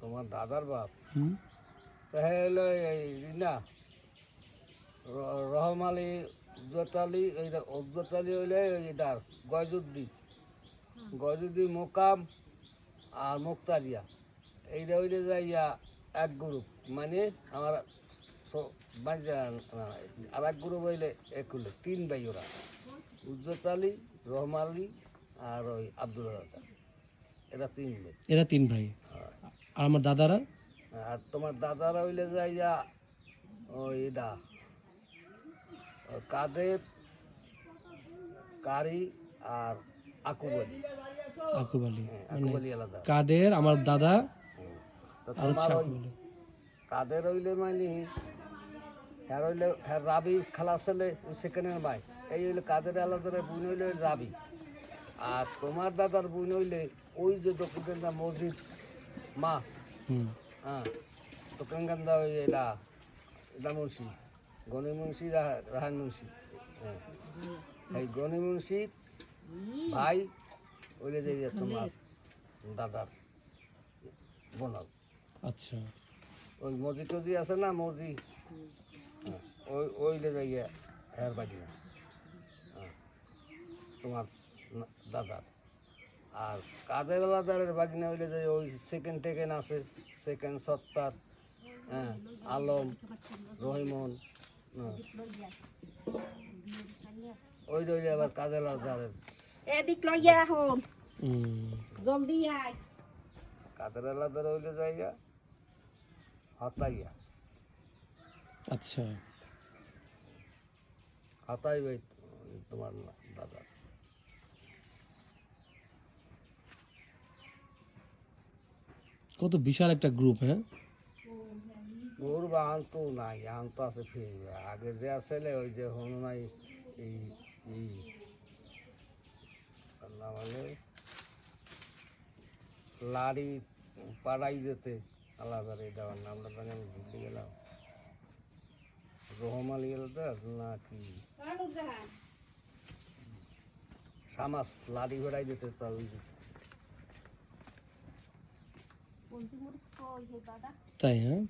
তোমার দাদার বাপ হলো এই না রহম আলী উজ্জত আলী এইটা উজ্জত আলী হইলে এটার গয়জুদ্দিন মোকাম আর মুক্তারিয়া এইটা হইলে যাইয়া এক গ্রুপ মানে আমার আর এক গ্রুপ হইলে এক হইলে তিন ভাই ওরা উজ্জত আলী রহম আলী আর ওই আব্দুল রাজা এরা তিন ভাই আর আমার দাদারা আর তোমার দাদারা হইলে যাইয়া ওই এটা কাদের কারি আর আকুব আলী আলাদা কাদের আমার দাদা তোমার ওই কাদের হইলে মানে হ্যাঁ হইলে হ্যাঁ রাবি খালা ছেলে ওই সেকেন্ডের ভাই এই হইলে কাদের আলাদা বোন হইলে রাবি আর তোমার দাদার বোন হইলে ওই যে দক্ষিণগন্ধা মসজিদ মা হ্যাঁ দক্ষিণগন্ধা ওই এটা মুন্সি গণি মুন্সি রাহান মুন্সি হ্যাঁ এই গণি মুন্সি ভাই ওইলে যে তোমার দাদার বোনক আচ্ছা ওই মজি টজি আছে না মজি ওইলে যাইয়া হের বাড়ি না তোমার দাদার আর কাদের আলাদারের বাগিনা হইলে যে ওই সেকেন্ড টেকেন আছে সেকেন্ড সত্তার হ্যাঁ আলম রহিমন ওই রইলে আবার কাদের আলাদারের এদিক লইয়া হন জলদি আয় কাদের আলাদার হইলে যাইয়া হাতাইয়া আচ্ছা হাতাই ভাই তোমার দাদা কত বিশাল একটা গ্রুপ হ্যাঁ ওর বাহান তো নাই আন তো আছে ফিরে আগে যে আসলে ওই যে হন নাই এই মানে লাড়ি পাড়াই যেতে আলাদা এটা নামটা জানি আমি ভুলে গেলাম রহম আলী আলাদা না কি সামাস লাড়ি ভেড়াই যেতে তার ওই তাই হ্যাঁ